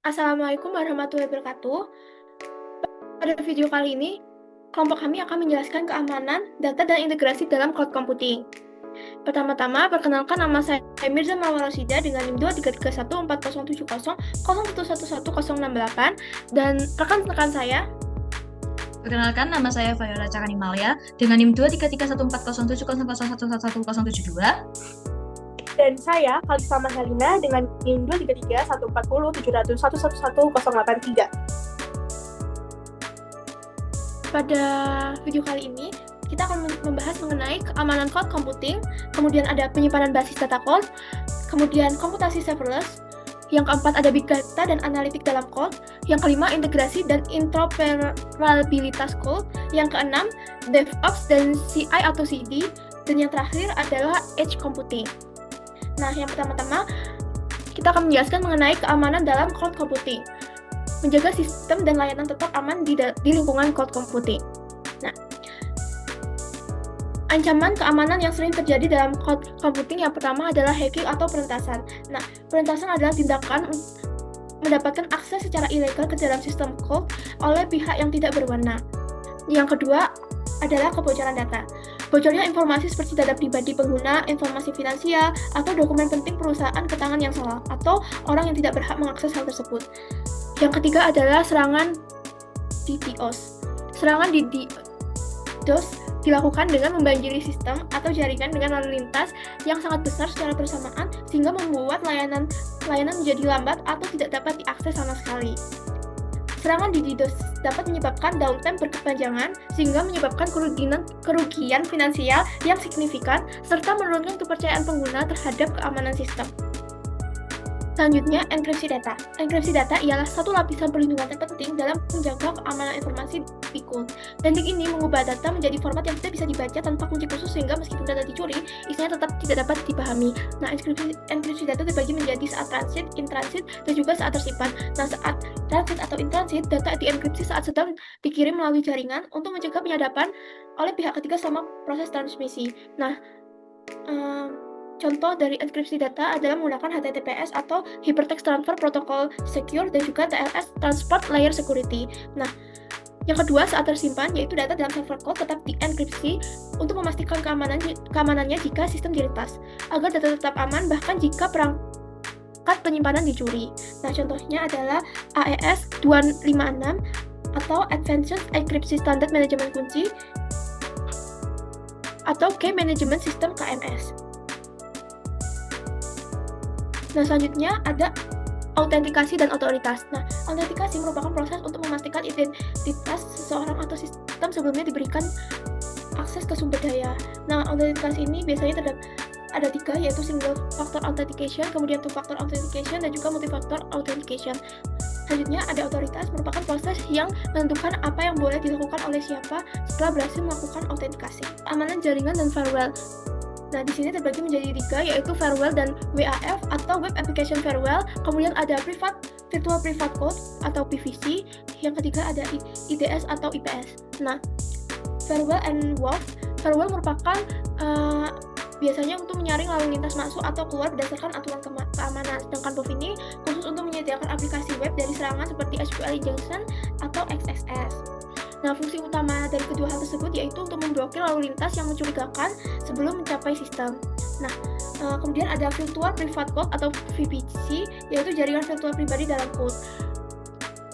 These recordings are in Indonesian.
Assalamualaikum warahmatullahi wabarakatuh. Pada video kali ini, kelompok kami akan menjelaskan keamanan, data, dan integrasi dalam cloud computing. Pertama-tama, perkenalkan nama saya Mirza Mawarosida dengan NIM 233147010111068 dan rekan-rekan saya. Perkenalkan, nama saya Viola Cakanimalia dengan NIM 233147010111072. Dan saya, Kalisama Helina, dengan NIM 2331407111083. Pada video kali ini, kita akan membahas mengenai keamanan cloud computing, kemudian ada penyimpanan basis data cloud, kemudian komputasi serverless, yang keempat ada big data dan analitik dalam cloud, yang kelima integrasi dan interoperabilitas cloud, yang keenam DevOps dan CI atau CD, dan yang terakhir adalah edge computing. Nah, yang pertama-tama kita akan menjelaskan mengenai keamanan dalam cloud computing. Menjaga sistem dan layanan tetap aman di lingkungan cloud computing. Nah, ancaman keamanan yang sering terjadi dalam cloud computing yang pertama adalah hacking atau peretasan. Nah, peretasan adalah tindakan mendapatkan akses secara ilegal ke dalam sistem cloud oleh pihak yang tidak berwenang. Yang kedua adalah kebocoran data. Bocornya informasi seperti data pribadi pengguna, informasi finansial, atau dokumen penting perusahaan ke tangan yang salah, atau orang yang tidak berhak mengakses hal tersebut. Yang ketiga adalah serangan DDoS. Serangan DDoS dilakukan dengan membanjiri sistem atau jaringan dengan lalu lintas yang sangat besar secara bersamaan sehingga membuat layanan menjadi lambat atau tidak dapat diakses sama sekali. Serangan DDoS dapat menyebabkan downtime berkepanjangan sehingga menyebabkan kerugian finansial yang signifikan serta menurunkan kepercayaan pengguna terhadap keamanan sistem. Selanjutnya, enkripsi data. Enkripsi data ialah satu lapisan perlindungan terpenting dalam menjaga keamanan informasi di cloud. Teknik ini mengubah data menjadi format yang tidak bisa dibaca tanpa kunci khusus sehingga meskipun data dicuri, isinya tetap tidak dapat dipahami. Nah, enkripsi data terbagi menjadi saat transit, in transit, dan juga saat tersimpan. Nah, saat transit atau in transit, data dienkripsi saat sedang dikirim melalui jaringan untuk mencegah penyadapan oleh pihak ketiga selama proses transmisi. Nah, contoh dari enkripsi data adalah menggunakan HTTPS atau Hypertext Transfer Protocol Secure dan juga TLS Transport Layer Security. Nah, yang kedua saat tersimpan yaitu data dalam server cloud tetap dienkripsi untuk memastikan keamanannya jika sistem diretas agar data tetap aman bahkan jika perangkat penyimpanan dicuri. Nah, contohnya adalah AES 256 atau Advanced Encryption Standard Management Kunci atau Key Management System KMS. Nah, selanjutnya ada autentikasi dan otoritas. Nah, autentikasi merupakan proses untuk memastikan identitas seseorang atau sistem sebelumnya diberikan akses ke sumber daya. Nah, autentikasi ini biasanya ada tiga, yaitu single factor authentication, kemudian two factor authentication, dan juga multi-factor authentication. Selanjutnya ada otoritas, merupakan proses yang menentukan apa yang boleh dilakukan oleh siapa setelah berhasil melakukan autentikasi. Keamanan jaringan dan firewall. Nah, di sini terbagi menjadi tiga, yaitu firewall dan WAF atau Web Application Firewall. Kemudian ada Virtual Private Code atau PVC. Yang ketiga ada IDS atau IPS. Nah, firewall and WAF. Firewall merupakan biasanya untuk menyaring lalu lintas masuk atau keluar berdasarkan aturan keamanan. Sedangkan WAF ini khusus untuk menyediakan aplikasi web dari serangan seperti SQL injection atau XSS. Nah, fungsi utama dari kedua hal tersebut yaitu untuk memblokir lalu lintas yang mencurigakan sebelum mencapai sistem. Nah, kemudian ada Virtual Private Code atau VPC, yaitu jaringan virtual pribadi dalam code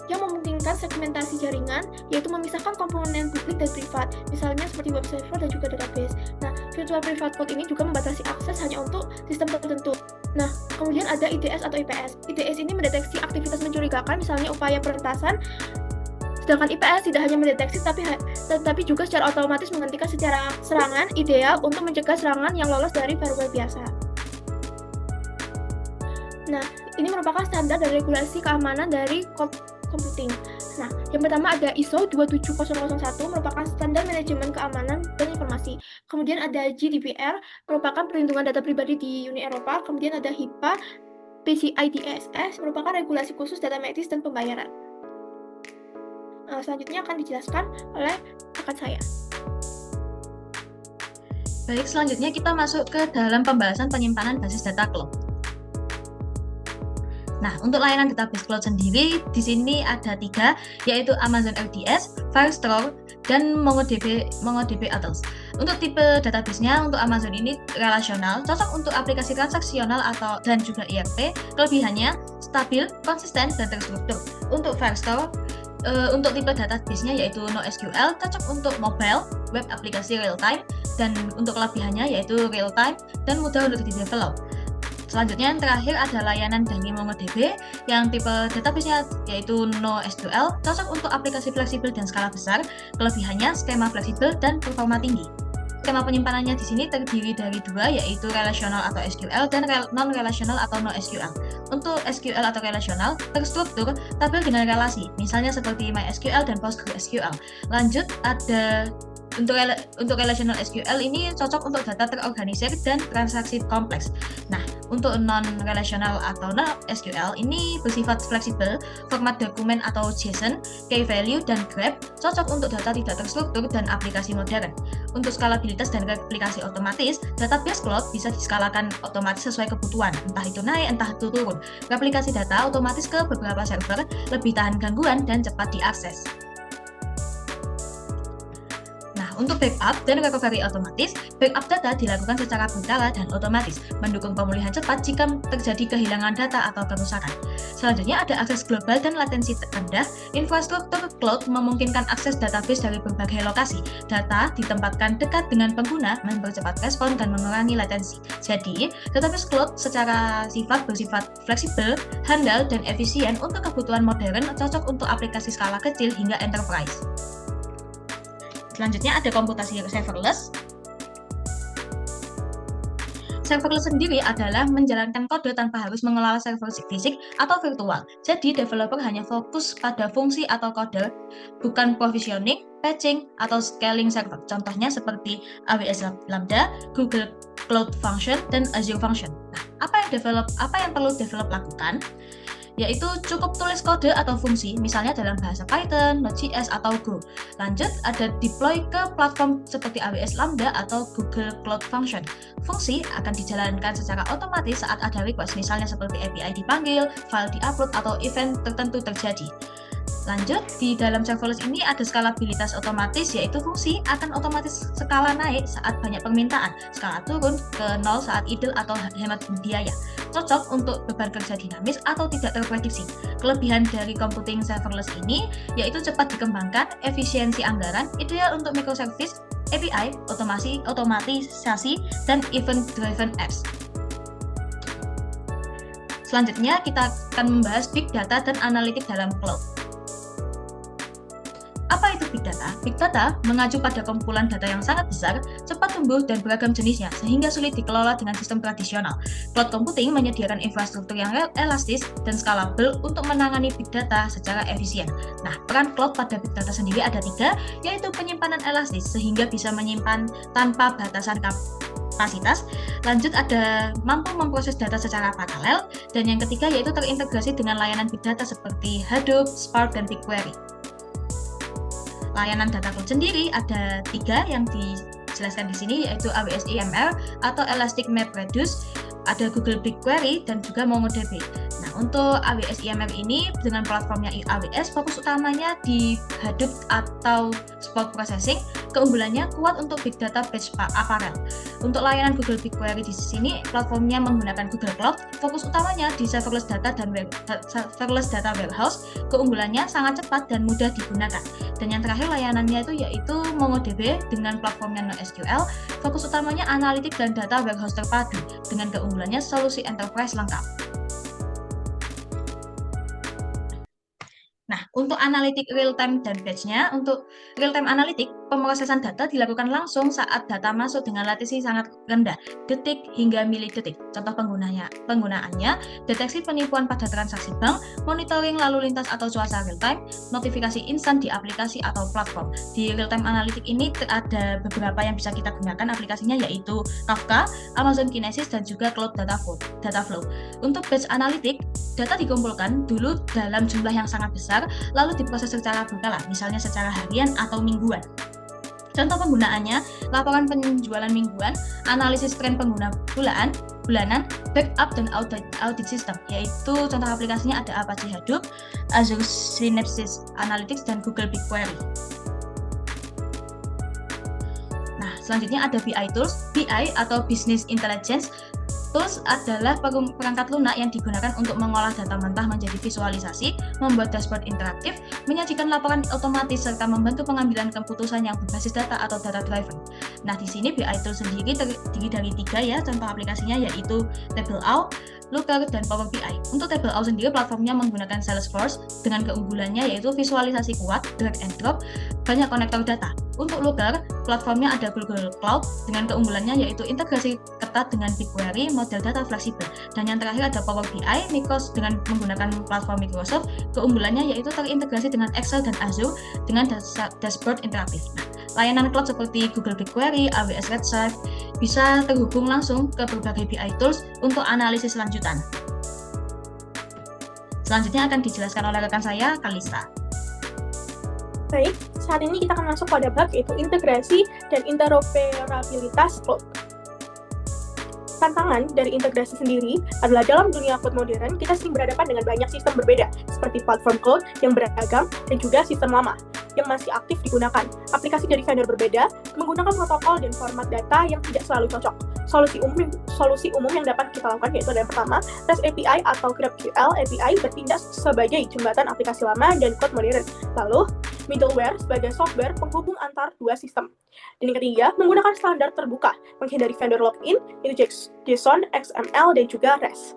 yang memungkinkan segmentasi jaringan, yaitu memisahkan komponen publik dan privat, misalnya seperti web server dan juga database. Nah, Virtual Private Code ini juga membatasi akses hanya untuk sistem tertentu. Nah, kemudian ada IDS atau IPS. IDS ini mendeteksi aktivitas mencurigakan, misalnya upaya peretasan. Sedangkan IPS tidak hanya mendeteksi tetapi juga secara otomatis menghentikan serangan ideal untuk mencegah serangan yang lolos dari firewall biasa. Nah, ini merupakan standar dan regulasi keamanan dari cloud computing. Nah, yang pertama ada ISO 27001 merupakan standar manajemen keamanan dan informasi. Kemudian ada GDPR merupakan perlindungan data pribadi di Uni Eropa. Kemudian ada HIPAA, PCI DSS merupakan regulasi khusus data medis dan pembayaran. Selanjutnya akan dijelaskan oleh rekan saya. Baik, selanjutnya kita masuk ke dalam pembahasan penyimpanan basis data cloud. Nah, untuk layanan database cloud sendiri di sini ada 3, yaitu Amazon RDS, Firestore, dan MongoDB Atlas. Untuk tipe database-nya, untuk Amazon ini relasional, cocok untuk aplikasi transaksional dan juga ERP. Kelebihannya stabil, konsisten, dan terstruktur. Untuk Firestore, untuk tipe database-nya yaitu NoSQL, cocok untuk mobile, web aplikasi real-time, dan untuk kelebihannya yaitu real-time dan mudah untuk di-develop. Selanjutnya yang terakhir ada layanan dari MongoDB yang tipe database-nya yaitu NoSQL, cocok untuk aplikasi fleksibel dan skala besar. Kelebihannya skema fleksibel dan performa tinggi. Skema penyimpanannya di sini terdiri dari 2, yaitu relational atau SQL dan non-relational atau NoSQL. Untuk SQL atau relational, terstruktur, tabel dengan relasi, misalnya seperti MySQL dan PostgreSQL. Lanjut, ada untuk relational SQL ini cocok untuk data terorganisir dan transaksi kompleks. Nah, untuk non-relational atau SQL ini bersifat fleksibel, format dokumen atau JSON, key value, dan grep, cocok untuk data tidak terstruktur dan aplikasi modern. Untuk skalabilitas dan replikasi otomatis, database cloud bisa diskalakan otomatis sesuai kebutuhan, entah itu naik, entah itu turun. Replikasi data otomatis ke beberapa server, lebih tahan gangguan, dan cepat diakses. Untuk backup dan recovery otomatis, backup data dilakukan secara berkala dan otomatis, mendukung pemulihan cepat jika terjadi kehilangan data atau kerusakan. Selanjutnya ada akses global dan latensi rendah. Infrastruktur cloud memungkinkan akses database dari berbagai lokasi. Data ditempatkan dekat dengan pengguna, mempercepat respon dan mengurangi latensi. Jadi, database cloud secara bersifat fleksibel, handal, dan efisien untuk kebutuhan modern, cocok untuk aplikasi skala kecil hingga enterprise. Selanjutnya ada komputasi serverless. Serverless sendiri adalah menjalankan kode tanpa harus mengelola server fisik atau virtual. Jadi, developer hanya fokus pada fungsi atau kode, bukan provisioning, patching, atau scaling server. Contohnya seperti AWS Lambda, Google Cloud Function, dan Azure Function. Nah, apa yang perlu developer lakukan? Yaitu cukup tulis kode atau fungsi, misalnya dalam bahasa Python, Node.js, atau Go. Lanjut, ada deploy ke platform seperti AWS Lambda atau Google Cloud Function. Fungsi akan dijalankan secara otomatis saat ada request, misalnya seperti API dipanggil, file diupload, atau event tertentu terjadi. Lanjut, di dalam serverless ini ada skalabilitas otomatis, yaitu fungsi akan otomatis skala naik saat banyak permintaan, skala turun ke 0 saat idle atau hemat biaya. Cocok untuk beban kerja dinamis atau tidak terprediksi. Kelebihan dari computing serverless ini yaitu cepat dikembangkan, efisiensi anggaran, ideal untuk microservice, API, otomatisasi, dan event-driven apps. Selanjutnya, kita akan membahas big data dan analitik dalam cloud. Apa itu big data? Big data mengacu pada kumpulan data yang sangat besar, cepat tumbuh, dan beragam jenisnya, sehingga sulit dikelola dengan sistem tradisional. Cloud computing menyediakan infrastruktur yang elastis dan scalable untuk menangani big data secara efisien. Nah, peran cloud pada big data sendiri ada 3, yaitu penyimpanan elastis, sehingga bisa menyimpan tanpa batasan kapasitas. Lanjut, ada mampu memproses data secara paralel, dan yang ketiga yaitu terintegrasi dengan layanan big data seperti Hadoop, Spark, dan BigQuery. Layanan data cloud sendiri ada 3 yang dijelaskan di sini, yaitu AWS EMR atau Elastic MapReduce, ada Google BigQuery, dan juga MongoDB. Nah, untuk AWS EMR ini dengan platformnya AWS, fokus utamanya di Hadoop atau Spark Processing. Keunggulannya kuat untuk big data batch apparel. Untuk layanan Google BigQuery di sini, platformnya menggunakan Google Cloud, fokus utamanya di serverless data dan serverless data warehouse. Keunggulannya sangat cepat dan mudah digunakan. Dan yang terakhir layanannya yaitu MongoDB dengan platformnya NoSQL, fokus utamanya analitik dan data warehouse terpadu, dengan keunggulannya solusi enterprise lengkap. Nah, untuk analitik real-time dan batch-nya, untuk real-time analitik, pemrosesan data dilakukan langsung saat data masuk dengan latensi sangat rendah, detik hingga milidetik. Contoh penggunaannya, deteksi penipuan pada transaksi bank, monitoring lalu lintas atau cuaca real-time, notifikasi instan di aplikasi atau platform. Di real-time analitik ini ada beberapa yang bisa kita gunakan aplikasinya, yaitu Kafka, Amazon Kinesis, dan juga Cloud Dataflow. Untuk batch analitik, data dikumpulkan dulu dalam jumlah yang sangat besar, lalu diproses secara berkala, misalnya secara harian atau mingguan. Contoh penggunaannya, laporan penjualan mingguan, analisis tren pengguna bulan, bulanan, backup, dan audit system, yaitu contoh aplikasinya ada Apache Hadoop, Azure Synapse Analytics, dan Google BigQuery. Nah, selanjutnya ada BI tools. BI atau Business Intelligence Tools adalah perangkat lunak yang digunakan untuk mengolah data mentah menjadi visualisasi, membuat dashboard interaktif, menyajikan laporan otomatis, serta membantu pengambilan keputusan yang berbasis data atau data driven. Nah, di sini BI Tools sendiri terdiri dari 3 ya, contoh aplikasinya yaitu Tableau, Looker, dan Power BI. Untuk Tableau sendiri platformnya menggunakan Salesforce dengan keunggulannya yaitu visualisasi kuat, drag and drop, banyak konektor data. Untuk Looker, platformnya ada Google Cloud dengan keunggulannya yaitu integrasi ketat dengan BigQuery, model data fleksibel. Dan yang terakhir ada Power BI, Microsoft dengan menggunakan platform Microsoft, keunggulannya yaitu terintegrasi dengan Excel dan Azure dengan dashboard interaktif. Nah, layanan cloud seperti Google BigQuery, AWS Redshift bisa terhubung langsung ke berbagai BI tools untuk analisis lanjutan. Selanjutnya akan dijelaskan oleh rekan saya, Kalista. Baik, saat ini kita akan masuk pada bab yaitu integrasi dan interoperabilitas cloud. Tantangan dari integrasi sendiri adalah dalam dunia cloud modern, kita sering berhadapan dengan banyak sistem berbeda, seperti platform cloud yang beragam dan juga sistem lama yang masih aktif digunakan. Aplikasi dari vendor berbeda menggunakan protokol dan format data yang tidak selalu cocok. Solusi umum yang dapat kita lakukan yaitu yang pertama, REST API atau GraphQL API bertindak sebagai jembatan aplikasi lama dan cloud modern. Lalu, middleware sebagai software penghubung antar dua sistem. Dan yang ketiga, menggunakan standar terbuka, menghindari vendor login, itu JSON, XML, dan juga REST.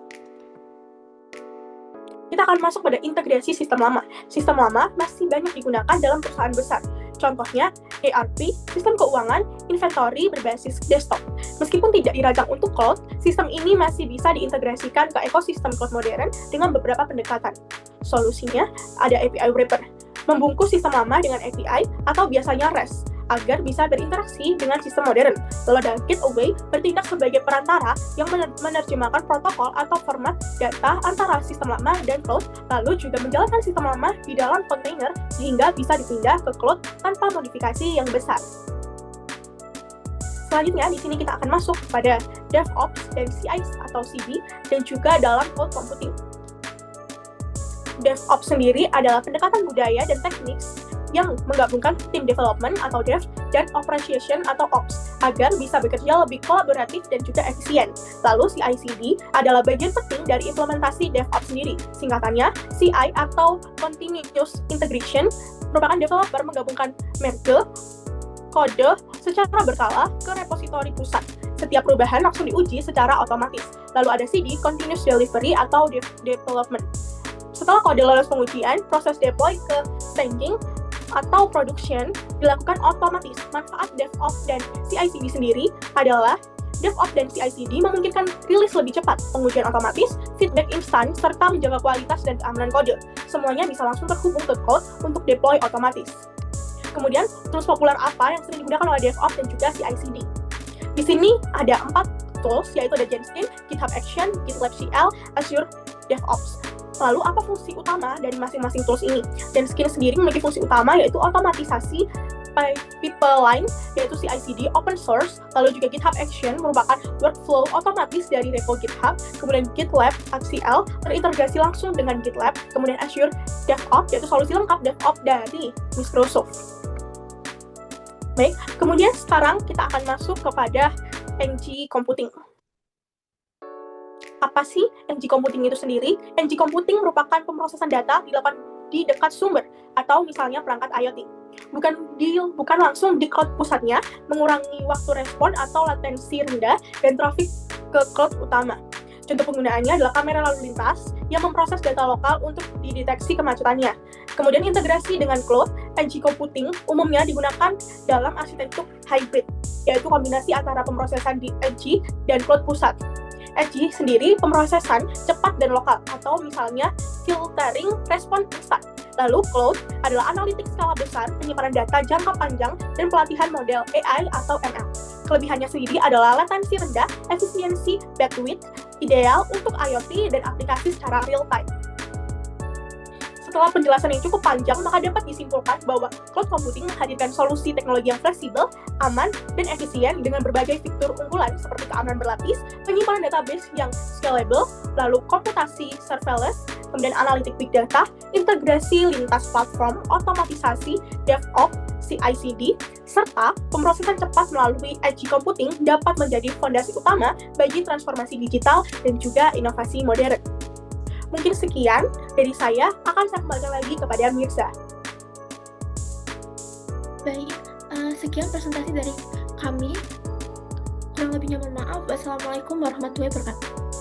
Kita akan masuk pada integrasi sistem lama. Sistem lama masih banyak digunakan dalam perusahaan besar. Contohnya, ERP, sistem keuangan, inventory berbasis desktop. Meskipun tidak dirancang untuk cloud, sistem ini masih bisa diintegrasikan ke ekosistem cloud modern dengan beberapa pendekatan. Solusinya ada API wrapper, membungkus sistem lama dengan API atau biasanya REST, agar bisa berinteraksi dengan sistem modern. Lalu ada gateway, bertindak sebagai perantara yang menerjemahkan protokol atau format data antara sistem lama dan cloud, lalu juga menjalankan sistem lama di dalam kontainer sehingga bisa dipindah ke cloud tanpa modifikasi yang besar. Selanjutnya, di sini kita akan masuk pada DevOps dan CI atau CD dan juga dalam cloud computing. DevOps sendiri adalah pendekatan budaya dan teknik yang menggabungkan tim development atau dev dan operation atau ops agar bisa bekerja lebih kolaboratif dan juga efisien. Lalu CI/CD adalah bagian penting dari implementasi DevOps sendiri. Singkatannya, CI atau Continuous Integration merupakan developer menggabungkan merge kode secara berkala ke repositori pusat. Setiap perubahan langsung diuji secara otomatis. Lalu ada CD, Continuous Delivery atau Development. Setelah kode lolos pengujian, proses deploy ke staging atau production dilakukan otomatis. Manfaat DevOps dan CI/CD sendiri adalah DevOps dan CI/CD memungkinkan rilis lebih cepat, pengujian otomatis, feedback instan, serta menjaga kualitas dan keamanan kode. Semuanya bisa langsung terhubung ke code untuk deploy otomatis. Kemudian, tools populer apa yang sering digunakan oleh DevOps dan juga CI/CD? Di sini ada 4 tools, yaitu ada Jenkins, GitHub Action, GitLab CL, Azure DevOps. Lalu, apa fungsi utama dari masing-masing tools ini? Jenkins sendiri memiliki fungsi utama yaitu otomatisasi pipeline, yaitu CI/CD open source. Lalu juga GitHub Action merupakan workflow otomatis dari repo GitHub. Kemudian GitLab CL terintegrasi langsung dengan GitLab. Kemudian Azure DevOps yaitu solusi lengkap DevOps dari Microsoft. Baik, kemudian sekarang kita akan masuk kepada NG Computing. Apa sih NG Computing itu sendiri? NG Computing merupakan pemrosesan data dilakukan di dekat sumber atau misalnya perangkat IoT. Bukan langsung di cloud pusatnya, mengurangi waktu respon atau latensi rendah dan trafik ke cloud utama. Contoh penggunaannya adalah kamera lalu lintas yang memproses data lokal untuk dideteksi kemacetannya. Kemudian integrasi dengan cloud, NG Computing umumnya digunakan dalam arsitektur hybrid, yaitu kombinasi antara pemrosesan di edge dan cloud pusat. Edge sendiri pemrosesan cepat dan lokal, atau misalnya filtering respon instan. Lalu cloud adalah analitik skala besar, penyimpanan data jangka panjang, dan pelatihan model AI atau ML. Kelebihannya sendiri adalah latensi rendah, efisiensi bandwidth ideal untuk IoT dan aplikasi secara real time. Setelah penjelasan yang cukup panjang, maka dapat disimpulkan bahwa cloud computing menghadirkan solusi teknologi yang fleksibel, aman, dan efisien dengan berbagai fitur unggulan seperti keamanan berlapis, penyimpanan database yang scalable, lalu komputasi serverless, kemudian analitik big data, integrasi lintas platform, otomatisasi, DevOps, CI/CD, serta pemrosesan cepat melalui edge computing dapat menjadi fondasi utama bagi transformasi digital dan juga inovasi modern. Mungkin sekian dari saya, akan saya kembalikan lagi kepada Mirza. Baik, sekian presentasi dari kami. Kurang lebihnya mohon maaf. Wassalamualaikum warahmatullahi wabarakatuh.